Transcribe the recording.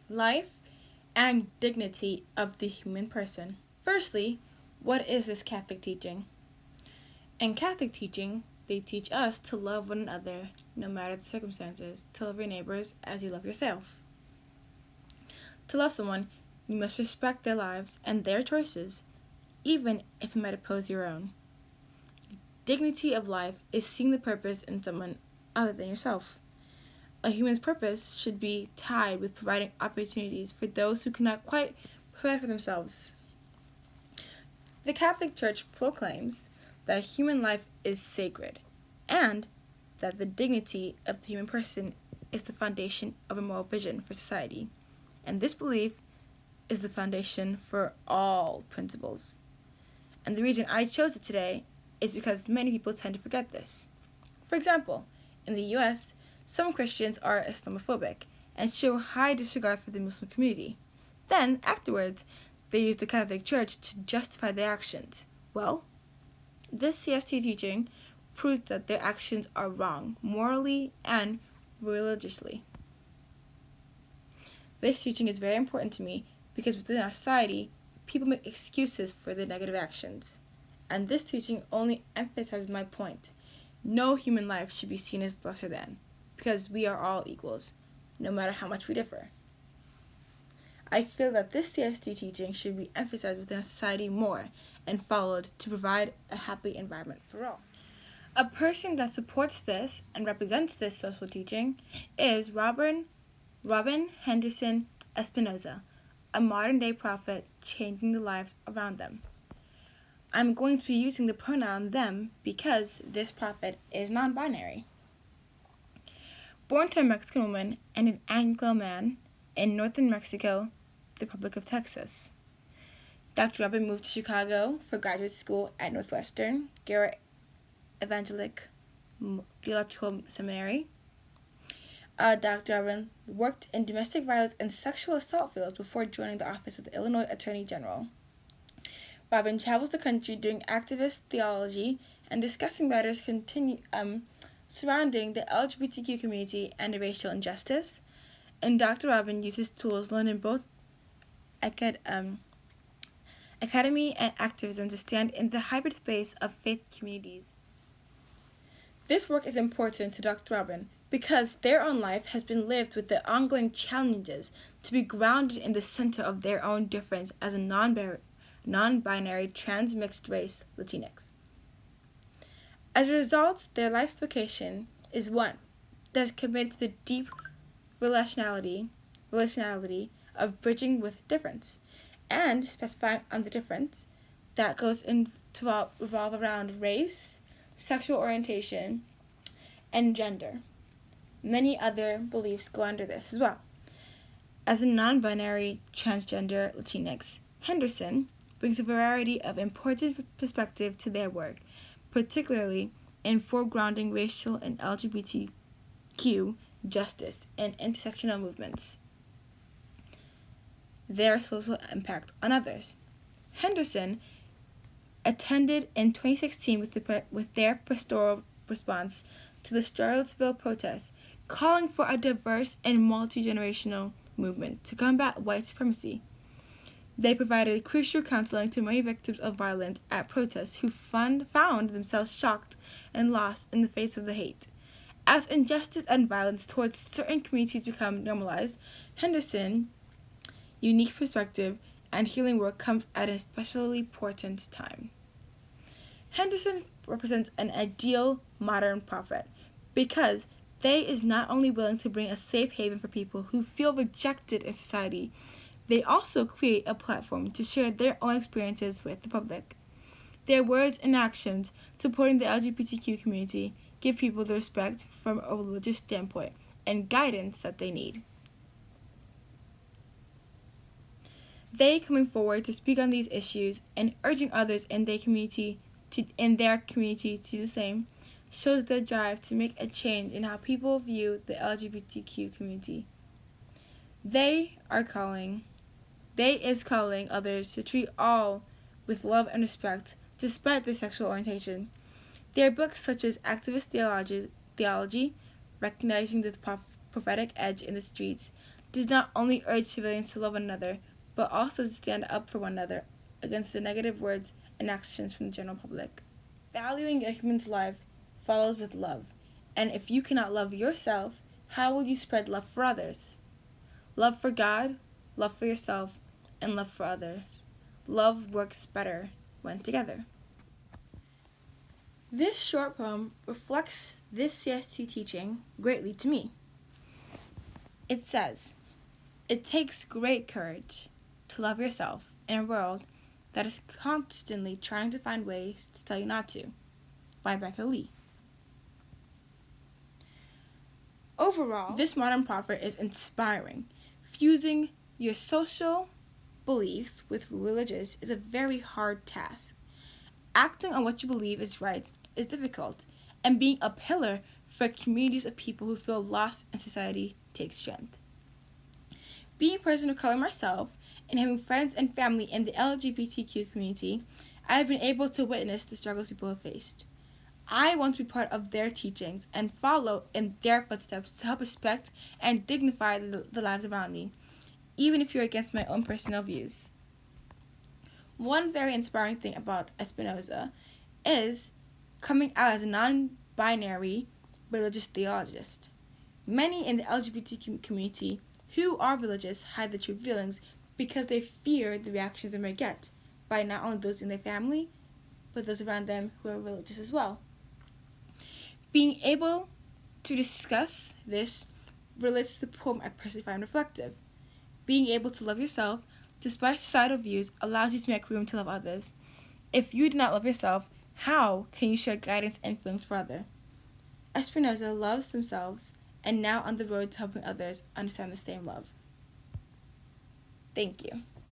life, and dignity of the human person. Firstly, what is this Catholic teaching? In Catholic teaching, they teach us to love one another no matter the circumstances, to love your neighbors as you love yourself. To love someone, you must respect their lives and their choices, even if it might oppose your own. Dignity of life is seeing the purpose in someone other than yourself. A human's purpose should be tied with providing opportunities for those who cannot quite provide for themselves. The Catholic Church proclaims that human life is sacred and that the dignity of the human person is the foundation of a moral vision for society, and this belief is the foundation for all principles. And the reason I chose it today is because many people tend to forget this. For example, in the US, some Christians are Islamophobic and show high disregard for the Muslim community. Then, afterwards, they use the Catholic Church to justify their actions. Well, this CST teaching proves that their actions are wrong, morally and religiously. This teaching is very important to me because within our society, people make excuses for their negative actions. And this teaching only emphasizes my point. No human life should be seen as lesser than, because we are all equals, no matter how much we differ. I feel that this CST teaching should be emphasized within a society more and followed to provide a happy environment for all. A person that supports this and represents this social teaching is Robin Henderson Espinosa, a modern-day prophet changing the lives around them. I'm going to be using the pronoun them because this prophet is non-binary. Born to a Mexican woman and an Anglo man in northern Mexico, the Republic of Texas. Dr. Robin moved to Chicago for graduate school at Northwestern Garrett Evangelical Theological Seminary. Dr. Robin worked in domestic violence and sexual assault fields before joining the office of the Illinois Attorney General. Robin travels the country doing activist theology and discussing matters surrounding the LGBTQ community and racial injustice. And Dr. Robin uses tools learned in both academy and activism to stand in the hybrid space of faith communities. This work is important to Dr. Robin because their own life has been lived with the ongoing challenges to be grounded in the center of their own difference as a non-binary trans-mixed race Latinx. As a result, their life's vocation is one that is committed to the deep relationality of bridging with difference, and specifying on the difference that goes to revolve around race, sexual orientation, and gender. Many other beliefs go under this as well. As a non-binary transgender Latinx, Henderson brings a variety of important perspectives to their work, particularly in foregrounding racial and LGBTQ justice and intersectional movements. Their social impact on others. Henderson attended in 2016 with their pastoral response to the Charlottesville protests, calling for a diverse and multi-generational movement to combat white supremacy. They provided crucial counseling to many victims of violence at protests who found themselves shocked and lost in the face of the hate. As injustice and violence towards certain communities become normalized, Henderson's unique perspective and healing work comes at an especially important time. Henderson represents an ideal modern prophet because they is not only willing to bring a safe haven for people who feel rejected in society, they also create a platform to share their own experiences with the public. Their words and actions supporting the LGBTQ community give people the respect from a religious standpoint and guidance that they need. They coming forward to speak on these issues and urging others in their community to do the same shows their drive to make a change in how people view the LGBTQ community. They is calling others to treat all with love and respect despite their sexual orientation. Their books such as Activist Theology, Recognizing the Prophetic Edge in the Streets, does not only urge civilians to love one another, but also to stand up for one another against the negative words and actions from the general public. Valuing a human's life follows with love, and if you cannot love yourself, how will you spread love for others? Love for God, love for yourself, and love for others. Love works better when together. This short poem reflects this CST teaching greatly to me. It says, "It takes great courage to love yourself in a world that is constantly trying to find ways to tell you not to," by Becca Lee. Overall, this modern prophet is inspiring. Fusing your social beliefs with religious is a very hard task. Acting on what you believe is right is difficult, and being a pillar for communities of people who feel lost in society takes strength. Being a person of color myself and having friends and family in the LGBTQ community, I have been able to witness the struggles people have faced. I want to be part of their teachings and follow in their footsteps to help respect and dignify the lives around me, even if you're against my own personal views. One very inspiring thing about Espinosa is coming out as a non-binary religious theologist. Many in the LGBTQ community who are religious hide their true feelings because they fear the reactions they may get by not only those in their family, but those around them who are religious as well. Being able to discuss this relates to the poem I personally find reflective. Being able to love yourself despite societal views allows you to make room to love others. If you do not love yourself, how can you share guidance and feelings for others? Espinosa loves themselves and now on the road to helping others understand the same love. Thank you.